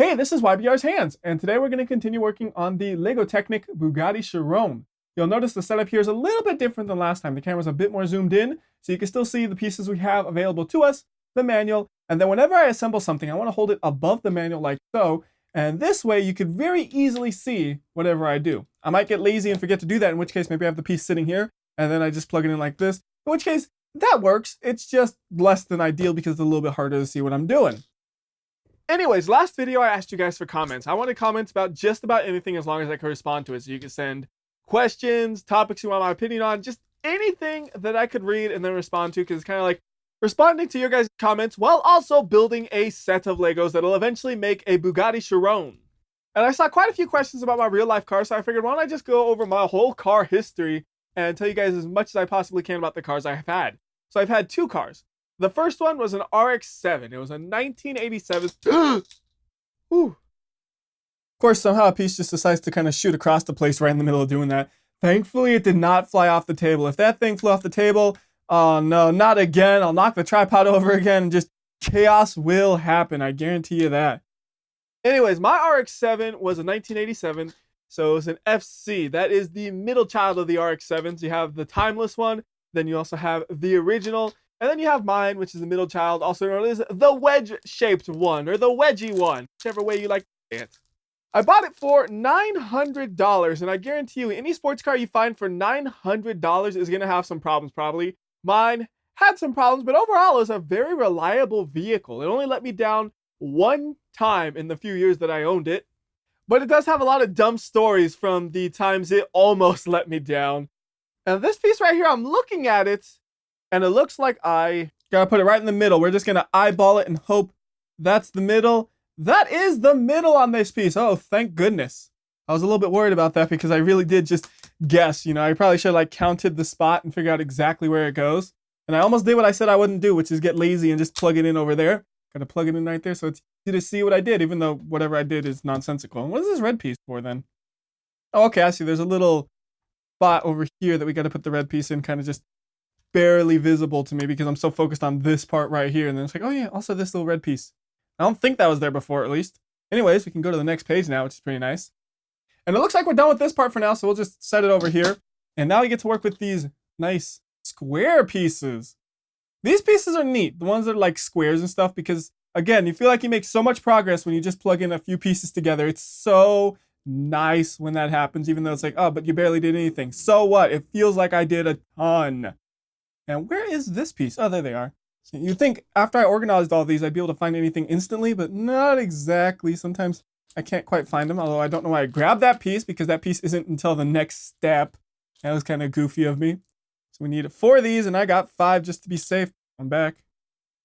Hey, this is WhyBeAre's Hands, and today we're going to continue working on the Lego Technic Bugatti Chiron. You'll notice the setup here is a little bit different than last time. The camera's a bit more zoomed in, so you can still see the pieces we have available to us, the manual, and then whenever I assemble something, I want to hold it above the manual like so, and this way you could very easily see whatever I do. I might get lazy and forget to do that, in which case maybe I have the piece sitting here, and then I just plug it in like this, in which case that works. It's just less than ideal because it's a little bit harder to see what I'm doing. Anyways, last video I asked you guys for comments. I wanted comments about just about anything as long as I could respond to it. So you can send questions, topics you want my opinion on, just anything that I could read and then respond to, because it's kind of like responding to your guys' comments while also building a set of Legos that'll eventually make a Bugatti Chiron. And I saw quite a few questions about my real life car, so I figured why don't I just go over my whole car history and tell you guys as much as I possibly can about the cars I have had. So I've had two cars. The first one was an RX-7. It was a 1987. Ooh. Of course, somehow a piece just decides to kind of shoot across the place right in the middle of doing that. Thankfully, it did not fly off the table. If that thing flew off the table, oh no, not again. I'll knock the tripod over again and just chaos will happen. I guarantee you that. Anyways, my RX-7 was a 1987. So it was an FC. That is the middle child of the RX-7s. You have the timeless one. Then you also have the original. And then you have mine, which is the middle child, also known as the wedge-shaped one, or the wedgie one, whichever way you like to say it. I bought it for $900, and I guarantee you, any sports car you find for $900 is going to have some problems, probably. Mine had some problems, but overall, it was a very reliable vehicle. It only let me down one time in the few years that I owned it, but it does have a lot of dumb stories from the times it almost let me down. And this piece right here, I'm looking at it, and it looks like I gotta put it right in the middle. We're just gonna eyeball it and hope that's the middle. That is the middle on this piece. Oh, thank goodness. I was a little bit worried about that because I really did just guess. You know, I probably should have like counted the spot and figure out exactly where it goes. And I almost did what I said I wouldn't do, which is get lazy and just plug it in over there. Gotta plug it in right there so it's easy to see what I did, even though whatever I did is nonsensical. And what is this red piece for then? Oh, okay, I see. There's a little spot over here that we gotta put the red piece in, kind of just barely visible to me because I'm so focused on this part right here, and then it's like, oh yeah, also this little red piece. I don't think that was there before, at least. Anyways, we can go to the next page now, which is pretty nice. And it looks like we're done with this part for now, so we'll just set it over here. And now we get to work with these nice square pieces. These pieces are neat, the ones that are like squares and stuff, because again, you feel like you make so much progress when you just plug in a few pieces together. It's so nice when that happens, even though it's like, oh, but you barely did anything. So what? It feels like I did a ton. And where is this piece? Oh, there they are. So you'd think after I organized all these, I'd be able to find anything instantly, but not exactly. Sometimes I can't quite find them, although I don't know why I grabbed that piece, because that piece isn't until the next step. That was kind of goofy of me. So we need 4 of these, and I got 5 just to be safe. I'm back.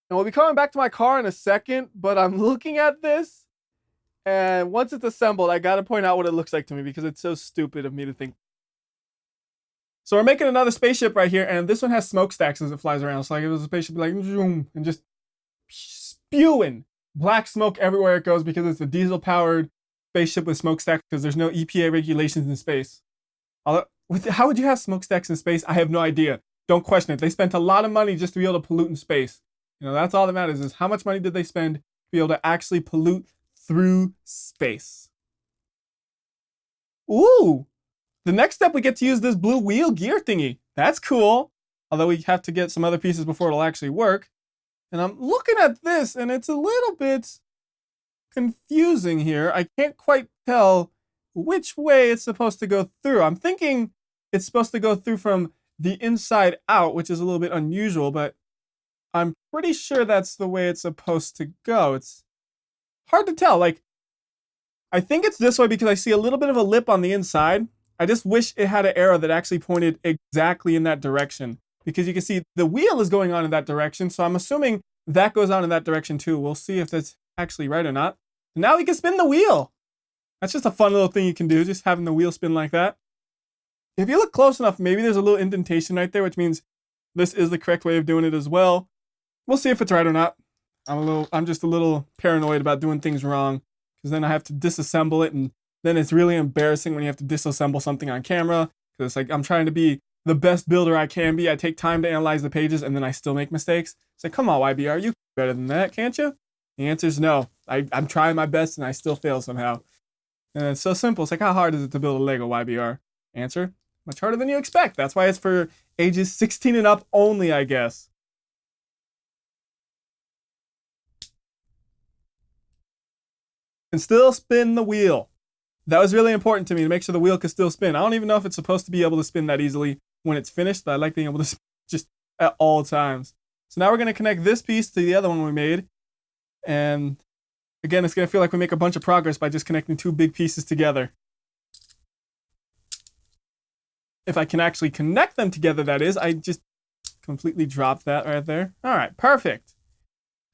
And we'll be coming back to my car in a second, but I'm looking at this, and once it's assembled, I got to point out what it looks like to me, because it's so stupid of me to think. So we're making another spaceship right here, and this one has smokestacks as it flies around. So like it was a spaceship like zoom, and just spewing black smoke everywhere it goes because it's a diesel-powered spaceship with smokestacks because there's no EPA regulations in space. Although, how would you have smokestacks in space? I have no idea. Don't question it. They spent a lot of money just to be able to pollute in space. You know, that's all that matters is how much money did they spend to be able to actually pollute through space. Ooh! The next step, we get to use this blue wheel gear thingy. That's cool. Although we have to get some other pieces before it'll actually work. And I'm looking at this, and it's a little bit confusing here. I can't quite tell which way it's supposed to go through. I'm thinking it's supposed to go through from the inside out, which is a little bit unusual, but I'm pretty sure that's the way it's supposed to go. It's hard to tell. Like, I think it's this way because I see a little bit of a lip on the inside. I just wish it had an arrow that actually pointed exactly in that direction, because you can see the wheel is going on in that direction. So I'm assuming that goes on in that direction too. We'll see if that's actually right or not. Now we can spin the wheel. That's just a fun little thing you can do, just having the wheel spin like that. If you look close enough, maybe there's a little indentation right there, which means this is the correct way of doing it as well. We'll see if it's right or not. I'm just a little paranoid about doing things wrong, because then I have to disassemble it, and then it's really embarrassing when you have to disassemble something on camera, because it's like I'm trying to be the best builder I can be. I take time to analyze the pages, and then I still make mistakes. It's like, come on, WhyBeAre, you can do better than that, can't you? The answer is no. I'm trying my best and I still fail somehow. And it's so simple. It's like, how hard is it to build a Lego WhyBeAre? Answer, much harder than you expect. That's why it's for ages 16 and up only, I guess. And still spin the wheel. That was really important to me, to make sure the wheel could still spin. I don't even know if it's supposed to be able to spin that easily when it's finished, but I like being able to spin just at all times. So now we're going to connect this piece to the other one we made. And again, it's going to feel like we make a bunch of progress by just connecting two big pieces together. If I can actually connect them together, that is. I just completely dropped that right there. All right, perfect.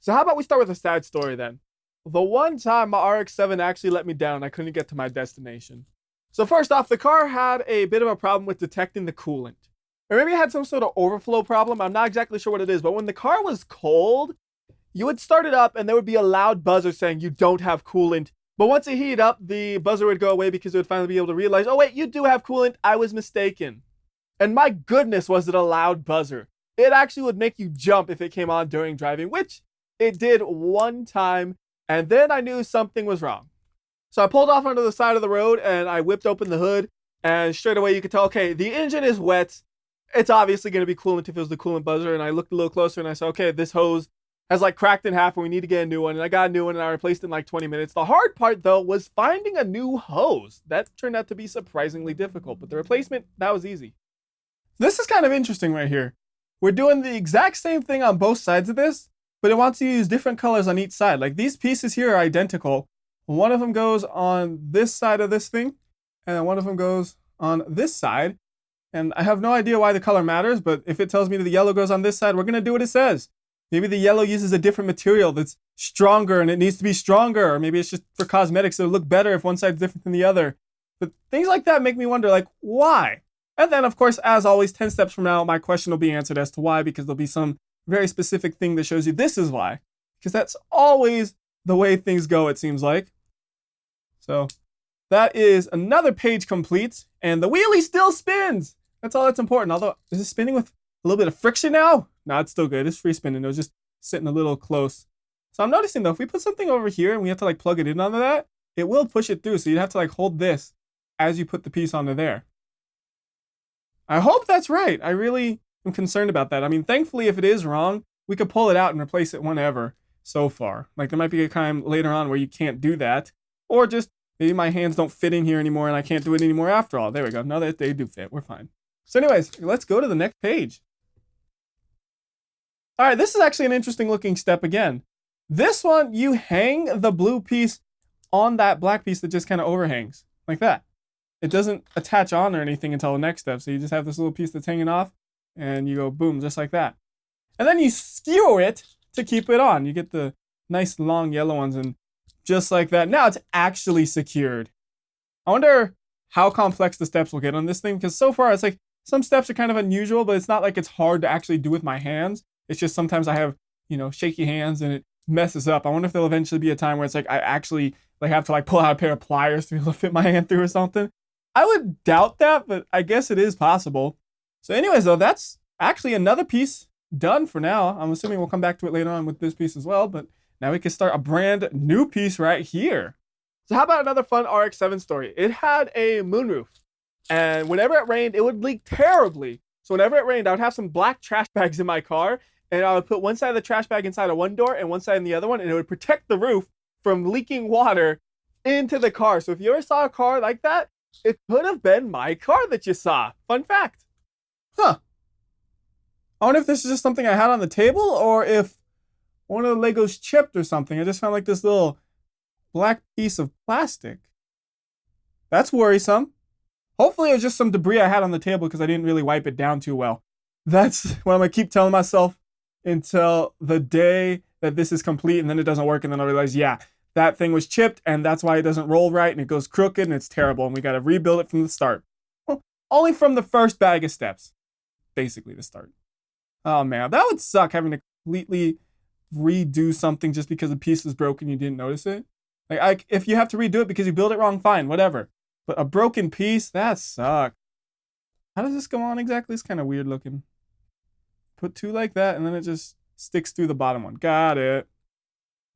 So how about we start with a sad story then? The one time my RX-7 actually let me down, I couldn't get to my destination. So first off, the car had a bit of a problem with detecting the coolant. Or maybe it had some sort of overflow problem. I'm not exactly sure what it is, but when the car was cold, you would start it up and there would be a loud buzzer saying you don't have coolant. But once it heated up, the buzzer would go away because it would finally be able to realize, oh wait, you do have coolant, I was mistaken. And my goodness, was it a loud buzzer. It actually would make you jump if it came on during driving, which it did one time. And then I knew something was wrong. So I pulled off onto the side of the road and I whipped open the hood, and straight away you could tell, okay, the engine is wet. It's obviously going to be coolant if it was the coolant buzzer. And I looked a little closer and I said, okay, this hose has like cracked in half and we need to get a new one. And I got a new one and I replaced it in like 20 minutes. The hard part though was finding a new hose. That turned out to be surprisingly difficult, but the replacement, that was easy. This is kind of interesting right here. We're doing the exact same thing on both sides of this, but it wants to use different colors on each side. Like these pieces here are identical. One of them goes on this side of this thing, and then one of them goes on this side. And I have no idea why the color matters, but if it tells me that the yellow goes on this side, we're gonna do what it says. Maybe the yellow uses a different material that's stronger and it needs to be stronger, or maybe it's just for cosmetics, so it'll look better if one side's different than the other. But things like that make me wonder, like, why? And then, of course, as always, 10 steps from now, my question will be answered as to why, because there'll be some very specific thing that shows you this is why. Because that's always the way things go, it seems like. So that is another page complete, and the wheelie still spins. That's all that's important. Although, is it spinning with a little bit of friction now? No, it's still good. It's free spinning. It was just sitting a little close. So I'm noticing though, if we put something over here and we have to like plug it in onto that, it will push it through. So you'd have to like hold this as you put the piece onto there. I hope that's right. I really am concerned about that. I mean, thankfully, if it is wrong, we could pull it out and replace it whenever so far. Like there might be a time later on where you can't do that, or just maybe my hands don't fit in here anymore and I can't do it anymore after all. There we go. Now that they do fit, we're fine. So anyways, let's go to the next page. All right, this is actually an interesting looking step again. This one, you hang the blue piece on that black piece that just kind of overhangs like that. It doesn't attach on or anything until the next step. So you just have this little piece that's hanging off and you go boom, just like that. And then you skewer it to keep it on. You get the nice long yellow ones, and just like that. Now it's actually secured. I wonder how complex the steps will get on this thing, because so far it's like some steps are kind of unusual, but it's not like it's hard to actually do with my hands. It's just sometimes I have, shaky hands and it messes up. I wonder if there'll eventually be a time where it's like I actually like have to like pull out a pair of pliers to be able to fit my hand through or something. I would doubt that, but I guess it is possible. So anyways, though, that's actually another piece done for now. I'm assuming we'll come back to it later on with this piece as well, but now we can start a brand new piece right here. So how about another fun RX-7 story? It had a moonroof, and whenever it rained, it would leak terribly. So whenever it rained, I would have some black trash bags in my car, and I would put one side of the trash bag inside of one door and one side in the other one, and it would protect the roof from leaking water into the car. So if you ever saw a car like that, it could have been my car that you saw. Fun fact. Huh. I wonder if this is just something I had on the table, or if one of the Legos chipped or something. I just found like this little black piece of plastic. That's worrisome. Hopefully it was just some debris I had on the table because I didn't really wipe it down too well. That's what I'm going to keep telling myself until the day that this is complete, and then it doesn't work, and then I realize, yeah, that thing was chipped, and that's why it doesn't roll right, and it goes crooked, and it's terrible, and we got to rebuild it from the start. Well, only from the first bag of steps, basically, the start. Oh, man, that would suck, having to completely redo something just because a piece was broken, you didn't notice it. Like, if you have to redo it because you built it wrong, fine, whatever. But a broken piece, that sucks. How does this go on exactly? It's kind of weird looking. Put two like that, and then it just sticks through the bottom one. Got it.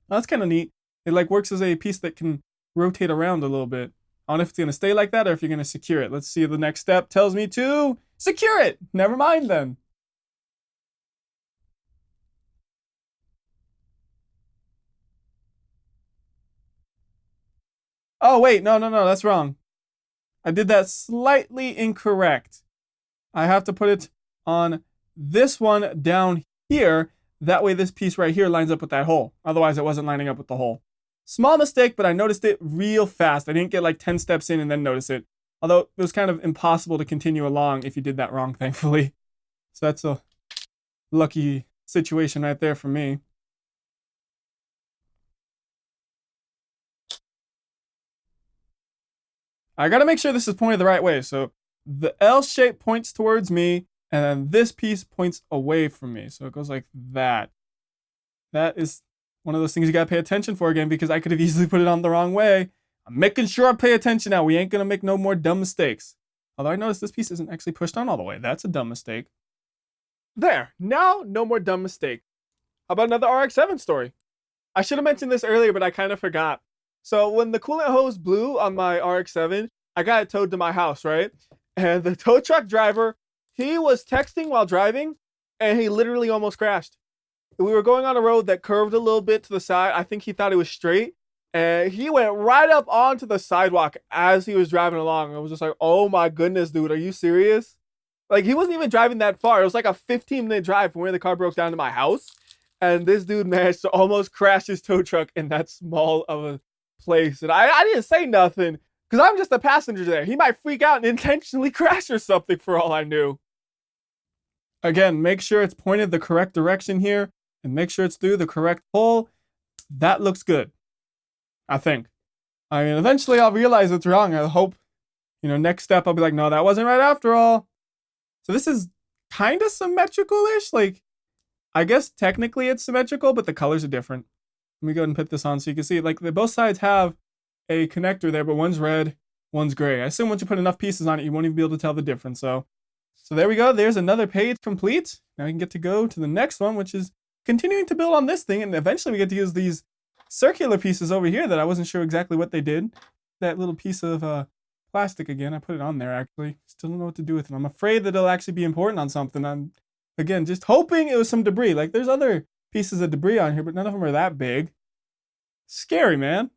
That's kind of neat. It like works as a piece that can rotate around a little bit. I don't know if it's gonna stay like that or if you're gonna secure it. Let's see if the next step tells me to secure it. Never mind then. Oh wait, no, that's wrong. I did that slightly incorrect. I have to put it on this one down here. That way this piece right here lines up with that hole. Otherwise it wasn't lining up with the hole. Small mistake, but I noticed it real fast. I didn't get like 10 steps in and then notice it. Although it was kind of impossible to continue along if you did that wrong, thankfully. So that's a lucky situation right there for me. I gotta make sure this is pointed the right way. So the L shape points towards me, and then this piece points away from me. So it goes like that. That is one of those things you gotta pay attention for again, because I could have easily put it on the wrong way. I'm making sure I pay attention now. We ain't gonna make no more dumb mistakes. Although I noticed this piece isn't actually pushed on all the way. That's a dumb mistake. There, now no more dumb mistake. How about another RX-7 story? I should have mentioned this earlier, but I kind of forgot. So when the coolant hose blew on my RX-7, I got it towed to my house, right? And the tow truck driver, he was texting while driving, and he literally almost crashed. We were going on a road that curved a little bit to the side. I think he thought it was straight, and he went right up onto the sidewalk as he was driving along. I was just like, oh my goodness, dude, are you serious? Like, he wasn't even driving that far. It was like a 15-minute drive from where the car broke down to my house. And this dude managed to almost crash his tow truck in that small of a place. And I didn't say nothing because I'm just a passenger there. He might freak out and intentionally crash or something for all I knew. Again, make sure it's pointed the correct direction here and make sure it's through the correct hole. That looks good, I think. I mean, eventually I'll realize it's wrong. I hope, next step I'll be like, no, that wasn't right after all. So this is kind of symmetrical-ish. Like, I guess technically it's symmetrical, but the colors are different. Let me go ahead and put this on so you can see. Like, both sides have a connector there, but one's red, one's gray. I assume once you put enough pieces on it, you won't even be able to tell the difference. So there we go. There's another page complete. Now we can get to go to the next one, which is continuing to build on this thing. And eventually we get to use these circular pieces over here that I wasn't sure exactly what they did. That little piece of plastic again. I put it on there, actually. Still don't know what to do with it. I'm afraid that it'll actually be important on something. I'm, again, just hoping it was some debris. Like, there's other pieces of debris on here, but none of them are that big. Scary, man.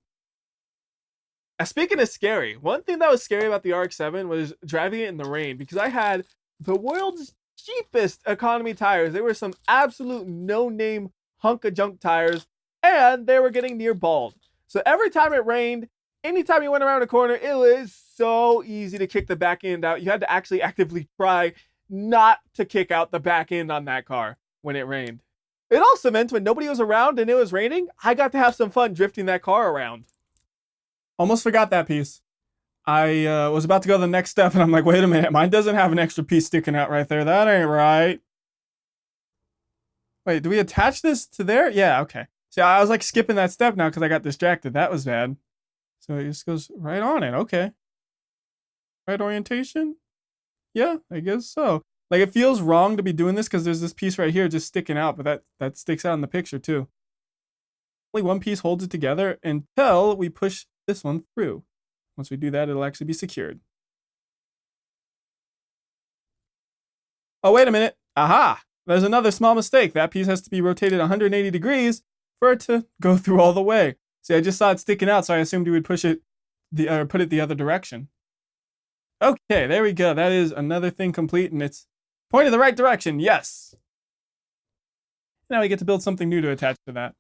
Speaking of scary, one thing that was scary about the RX-7 was driving it in the rain, because I had the world's cheapest economy tires. They were some absolute no-name hunk of junk tires, and they were getting near bald. So every time it rained, anytime you went around a corner, it was so easy to kick the back end out. You had to actually actively try not to kick out the back end on that car when it rained. It also meant when nobody was around and it was raining, I got to have some fun drifting that car around. Almost forgot that piece. I was about to go to the next step and I'm like, wait a minute, mine doesn't have an extra piece sticking out right there. That ain't right. Wait, do we attach this to there? Yeah, okay. See, I was like skipping that step now because I got distracted. That was bad. So it just goes right on it. Okay. Right orientation? Yeah, I guess so. Like, it feels wrong to be doing this because there's this piece right here just sticking out, but that sticks out in the picture too. Only one piece holds it together until we push this one through. Once we do that, it'll actually be secured. Oh, wait a minute. Aha! There's another small mistake. That piece has to be rotated 180 degrees for it to go through all the way. See, I just saw it sticking out, so I assumed you would push it, put it the other direction. Okay, there we go. That is another thing complete, and it's pointed the right direction. Yes. Now we get to build something new to attach to that.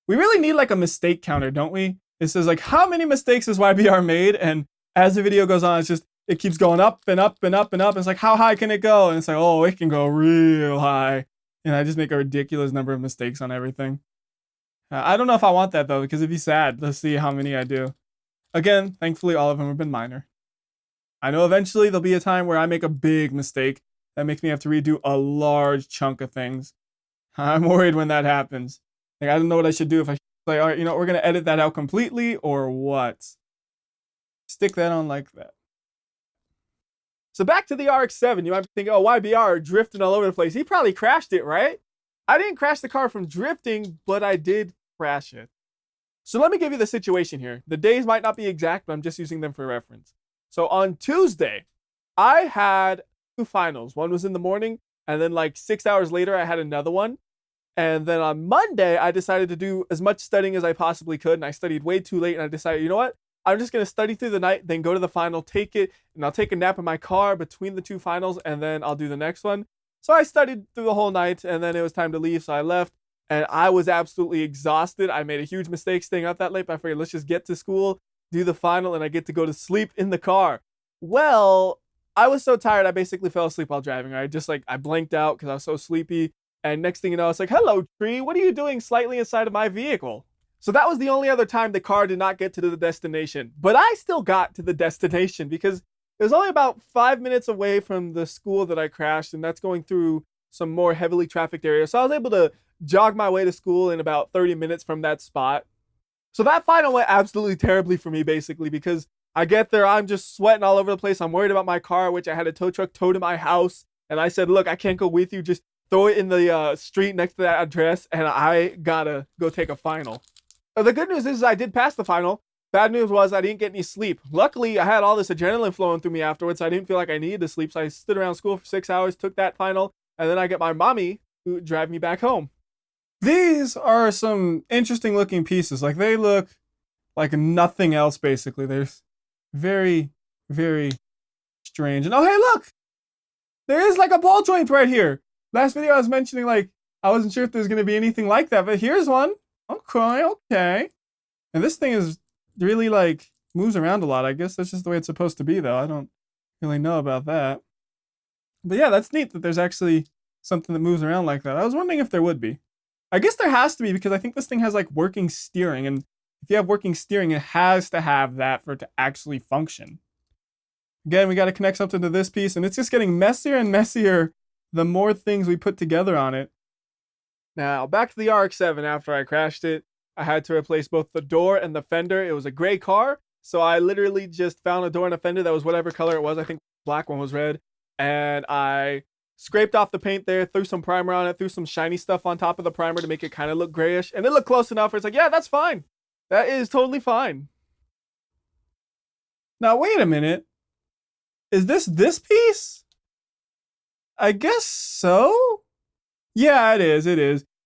We really need like a mistake counter, don't we? It says like, how many mistakes has WhyBeAre made? And as the video goes on, it keeps going up and up and up and up. And it's like, how high can it go? And it's like, oh, it can go real high. And I just make a ridiculous number of mistakes on everything. I don't know if I want that though, because it'd be sad. Let's see how many I do. Again, thankfully, all of them have been minor. I know eventually there'll be a time where I make a big mistake that makes me have to redo a large chunk of things. I'm worried when that happens. Like, I don't know what I should do if I should say, all right, we're going to edit that out completely or what? Stick that on like that. So back to the RX-7, you might be thinking, oh, WhyBeAre drifting all over the place. He probably crashed it, right? I didn't crash the car from drifting, but I did crash it. So let me give you the situation here. The days might not be exact, but I'm just using them for reference. So on Tuesday, I had 2 finals. One was in the morning, and then like 6 hours later, I had another one. And then on Monday, I decided to do as much studying as I possibly could, and I studied way too late, and I decided, you know what? I'm just going to study through the night, then go to the final, take it, and I'll take a nap in my car between the 2 finals, and then I'll do the next one. So I studied through the whole night, and then it was time to leave, so I left, and I was absolutely exhausted. I made a huge mistake staying up that late, but I figured, let's just get to school, do the final, and I get to go to sleep in the car. Well, I was so tired, I basically fell asleep while driving. I blanked out because I was so sleepy. And next thing you know, it's like, hello, tree, what are you doing slightly inside of my vehicle? So that was the only other time the car did not get to the destination. But I still got to the destination because it was only about 5 minutes away from the school that I crashed, and that's going through some more heavily trafficked areas. So I was able to jog my way to school in about 30 minutes from that spot. So that final went absolutely terribly for me, basically, because I get there, I'm just sweating all over the place. I'm worried about my car, which I had a tow truck towed to my house. And I said, look, I can't go with you. Just throw it in the street next to that address, and I gotta go take a final. The good news is I did pass the final. Bad news was I didn't get any sleep. Luckily, I had all this adrenaline flowing through me afterwards, so I didn't feel like I needed to sleep. So I stood around school for 6 hours, took that final, and then I get my mommy who drive me back home. These are some interesting looking pieces. Like, they look like nothing else, basically. They're very, very strange. And oh, hey, look! There is like a ball joint right here. Last video I was mentioning, like, I wasn't sure if there's going to be anything like that, but here's one. Okay. And this thing is really, like, moves around a lot. I guess that's just the way it's supposed to be, though. I don't really know about that. But yeah, that's neat that there's actually something that moves around like that. I was wondering if there would be. I guess there has to be, because I think this thing has, like, working steering. And if you have working steering, it has to have that for it to actually function. Again, we got to connect something to this piece, and it's just getting messier and messier the more things we put together on it. Now, back to the RX-7 after I crashed it. I had to replace both the door and the fender. It was a gray car, so I literally just found a door and a fender that was whatever color it was. I think black one was red. And I scraped off the paint there, threw some primer on it, threw some shiny stuff on top of the primer to make it kind of look grayish. And it looked close enough where it's like, yeah, that's fine. That is totally fine. Now, wait a minute. Is this piece? I guess so. Yeah, it is.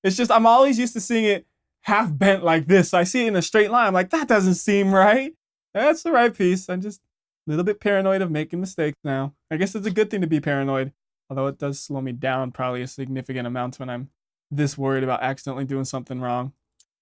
It's just I'm always used to seeing it half bent like this. I see it in a straight line. I'm like, that doesn't seem right. That's the right piece. I'm just a little bit paranoid of making mistakes now. I guess it's a good thing to be paranoid, although it does slow me down probably a significant amount when I'm this worried about accidentally doing something wrong.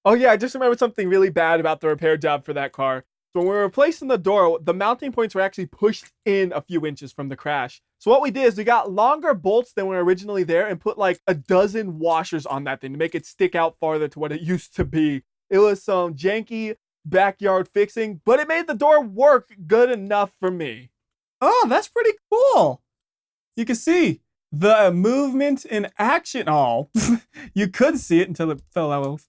Oh yeah, I just remembered something really bad about the repair job for that car. So when we were replacing the door, the mounting points were actually pushed in a few inches from the crash. So what we did is we got longer bolts than were originally there and put like a dozen washers on that thing to make it stick out farther to what it used to be. It was some janky backyard fixing, but it made the door work good enough for me. Oh, that's pretty cool. You can see the movement in action. Oh, you could see it until it fell out.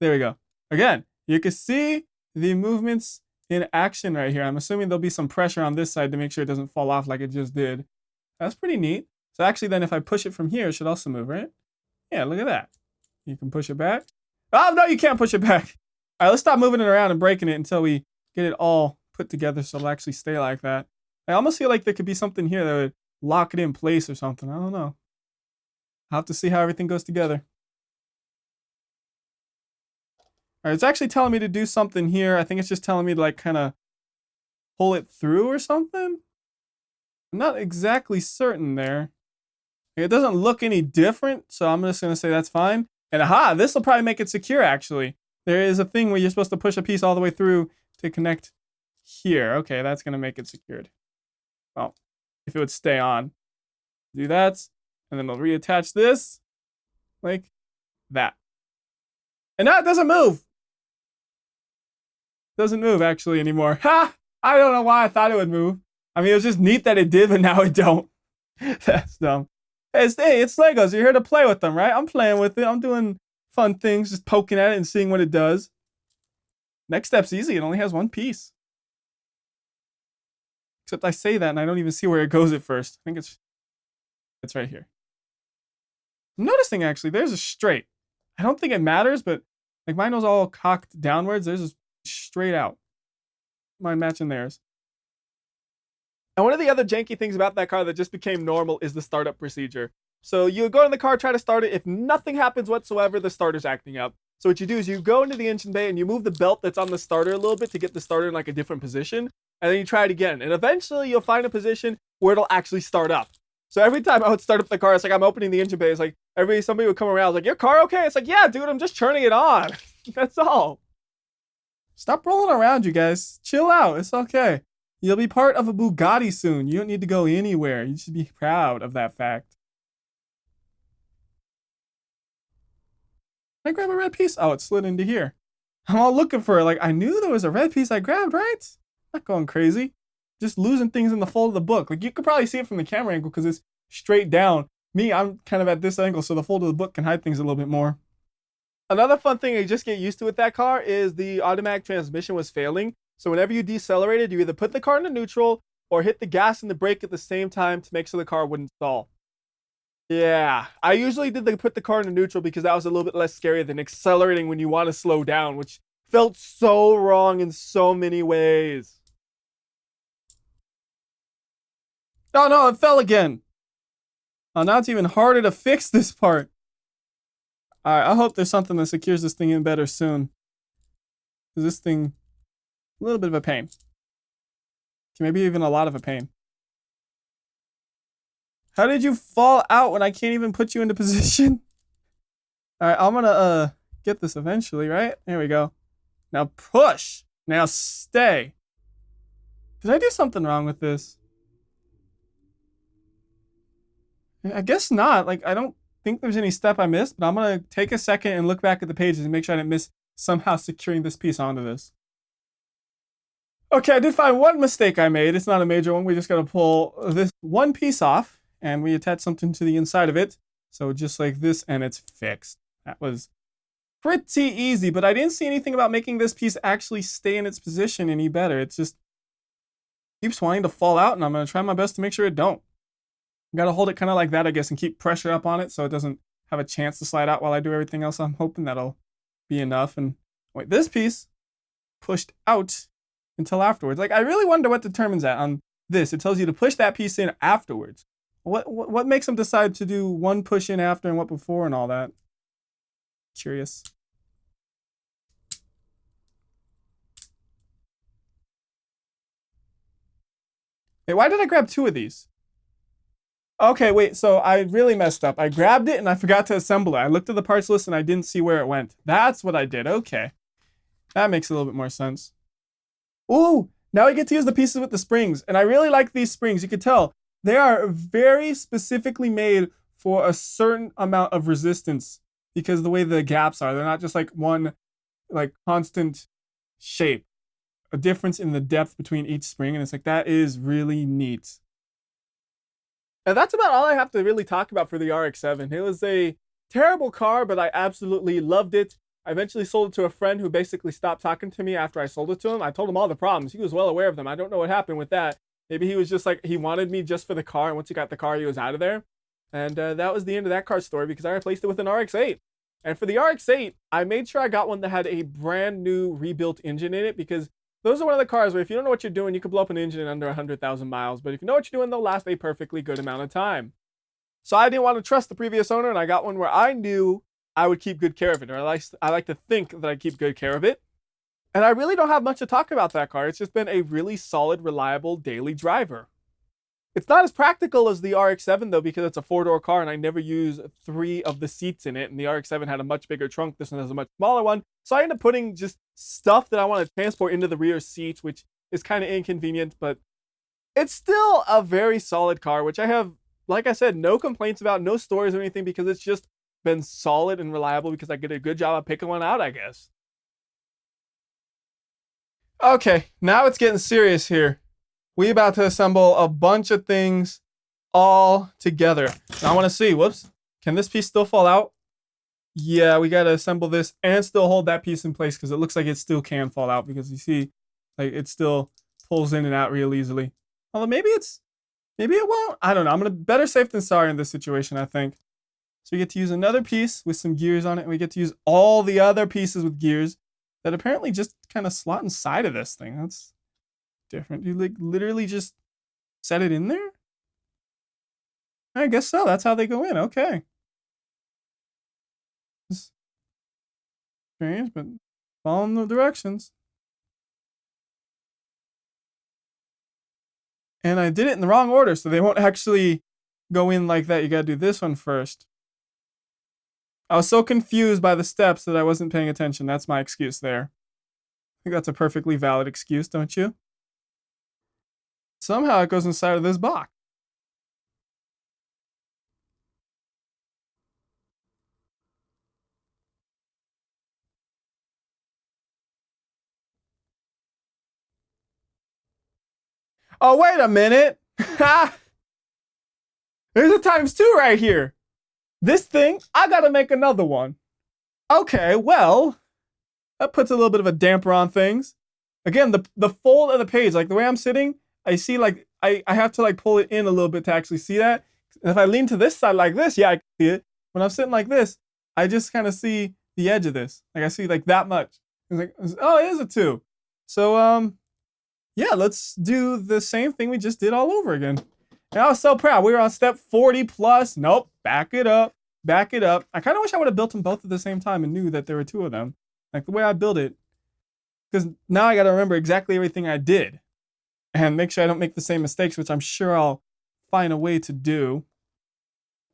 There we go. Again, you can see the movements in action right here. I'm assuming there'll be some pressure on this side to make sure it doesn't fall off like it just did. That's pretty neat. So actually then if I push it from here, it should also move, right? Yeah, look at that. You can push it back. Oh, no, you can't push it back. All right, let's stop moving it around and breaking it until we get it all put together so it'll actually stay like that. I almost feel like there could be something here that would lock it in place or something. I don't know. I'll have to see how everything goes together. All right, it's actually telling me to do something here. I think it's just telling me to like kind of pull it through or something. I'm not exactly certain there. It doesn't look any different, so I'm just going to say that's fine. And aha, this will probably make it secure actually. There is a thing where you're supposed to push a piece all the way through to connect here. Okay, that's going to make it secured. Well, if it would stay on. Do that, and then we'll reattach this like that. And now it doesn't move. Doesn't move actually anymore. Ha! I don't know why I thought it would move. I mean, it was just neat that it did, but now it don't. That's dumb. Hey, it's Legos. You're here to play with them, right? I'm playing with it. I'm doing fun things, just poking at it and seeing what it does. Next step's easy. It only has one piece. Except I say that and I don't even see where it goes at first. I think it's right here. I'm noticing actually there's a straight. I don't think it matters, but like mine was all cocked downwards. There's a straight out. Mine matching theirs. And one of the other janky things about that car that just became normal is the startup procedure. So you go in the car, try to start it. If nothing happens whatsoever, the starter's acting up. So what you do is you go into the engine bay and you move the belt that's on the starter a little bit to get the starter in like a different position. And then you try it again. And eventually you'll find a position where it'll actually start up. So every time I would start up the car, it's like I'm opening the engine bay. It's like somebody would come around. I was like, your car okay? It's like, yeah, dude, I'm just turning it on. That's all. Stop rolling around, you guys. Chill out. It's okay. You'll be part of a Bugatti soon. You don't need to go anywhere. You should be proud of that fact. Can I grab a red piece? Oh, it slid into here. I'm all looking for it. Like, I knew there was a red piece I grabbed, right? Not going crazy. Just losing things in the fold of the book. Like, you could probably see it from the camera angle because it's straight down. Me, I'm kind of at this angle, so the fold of the book can hide things a little bit more. Another fun thing I just get used to with that car is the automatic transmission was failing. So whenever you decelerated, you either put the car into neutral or hit the gas and the brake at the same time to make sure the car wouldn't stall. Yeah, I usually put the car into neutral because that was a little bit less scary than accelerating when you want to slow down, which felt so wrong in so many ways. Oh no, it fell again. Oh, now it's even harder to fix this part. Alright, I hope there's something that secures this thing in better soon. Because this thing, a little bit of a pain. Okay, maybe even a lot of a pain. How did you fall out when I can't even put you into position? Alright, I'm gonna get this eventually, right? There we go. Now push. Now stay. Did I do something wrong with this? I guess not. Like, I don't think there's any step I missed, but I'm gonna take a second and look back at the pages and make sure I didn't miss somehow securing this piece onto this. Okay, I did find one mistake I made. It's not a major one. We just gotta pull this one piece off and we attach something to the inside of it. So just like this, and it's fixed. That was pretty easy, but I didn't see anything about making this piece actually stay in its position any better. It just keeps wanting to fall out, and I'm gonna try my best to make sure it don't. Gotta hold it kind of like that, I guess, and keep pressure up on it so it doesn't have a chance to slide out while I do everything else. I'm hoping that'll be enough. And wait, this piece pushed out until afterwards. Like, I really wonder what determines that on this. It tells you to push that piece in afterwards. What makes them decide to do one push in after and what before and all that? Curious. Hey, why did I grab two of these? Okay, wait, so I really messed up. I grabbed it and I forgot to assemble it. I looked at the parts list and I didn't see where it went. That's what I did. Okay. That makes a little bit more sense. Ooh, now I get to use the pieces with the springs. And I really like these springs. You can tell they are very specifically made for a certain amount of resistance because the way the gaps are, they're not just like one like constant shape. A difference in the depth between each spring, and it's like, that is really neat. And that's about all I have to really talk about for the RX-7. It was a terrible car, but I absolutely loved it. I eventually sold it to a friend who basically stopped talking to me after I sold it to him. I told him all the problems. He was well aware of them. I don't know what happened with that. Maybe he was just like, he wanted me just for the car, and once he got the car, he was out of there. And that was the end of that car story because I replaced it with an RX-8. And for the RX-8, I made sure I got one that had a brand new rebuilt engine in it because those are one of the cars where if you don't know what you're doing, you can blow up an engine in under 100,000 miles. But if you know what you're doing, they'll last a perfectly good amount of time. So I didn't want to trust the previous owner, and I got one where I knew I would keep good care of it. Or I like to think that I keep good care of it. And I really don't have much to talk about that car. It's just been a really solid, reliable daily driver. It's not as practical as the RX-7 though, because it's a 4-door car and I never use 3 of the seats in it. And the RX-7 had a much bigger trunk. This one has a much smaller one. So I end up putting just stuff that I want to transport into the rear seats, which is kind of inconvenient, but it's still a very solid car, which I have, like I said, no complaints about, no stories or anything, because it's just been solid and reliable because I did a good job of picking one out, I guess. Okay, now it's getting serious here. We about to assemble a bunch of things all together. Now I want to see, whoops, can this piece still fall out? Yeah, we got to assemble this and still hold that piece in place because it looks like it still can fall out because you see, like, it still pulls in and out real easily. Although maybe it won't. I don't know. I'm going to better safe than sorry in this situation, I think. So we get to use another piece with some gears on it, and we get to use all the other pieces with gears that apparently just kind of slot inside of this thing. That's different. You like literally just set it in there? I guess so. That's how they go in. Okay. It's strange, but following the directions. And I did it in the wrong order, so they won't actually go in like that. You gotta do this one first. I was so confused by the steps that I wasn't paying attention. That's my excuse there. I think that's a perfectly valid excuse, don't you? Somehow it goes inside of this box. Oh, wait a minute. There's a ×2 right here. This thing, I gotta make another one. Okay, well, that puts a little bit of a damper on things. Again, the fold of the page, like the way I'm sitting, I see like, I have to like pull it in a little bit to actually see that. And if I lean to this side like this, yeah, I can see it. When I'm sitting like this, I just kind of see the edge of this. Like I see like that much. It's like, oh, it is a 2. So, yeah, let's do the same thing we just did all over again. And I was so proud. We were on step 40 plus. Nope, back it up, back it up. I kind of wish I would have built them both at the same time and knew that there were 2 of them. Like the way I built it. Because now I got to remember exactly everything I did. And make sure I don't make the same mistakes, which I'm sure I'll find a way to do.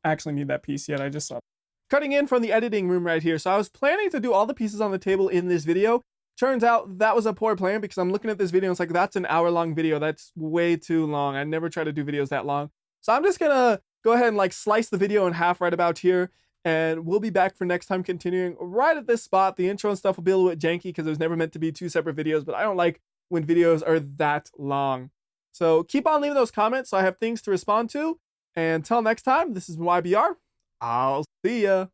I actually need that piece yet. I just saw it. Cutting in from the editing room right here. So I was planning to do all the pieces on the table in this video. Turns out that was a poor plan because I'm looking at this video and it's like, that's an hour-long video. That's way too long. I never try to do videos that long. So I'm just gonna go ahead and like slice the video in half right about here. And we'll be back for next time, continuing right at this spot. The intro and stuff will be a little bit janky because it was never meant to be 2 separate videos, but I don't like when videos are that long. So keep on leaving those comments so I have things to respond to. And until next time, this is WhyBeAre. I'll see ya.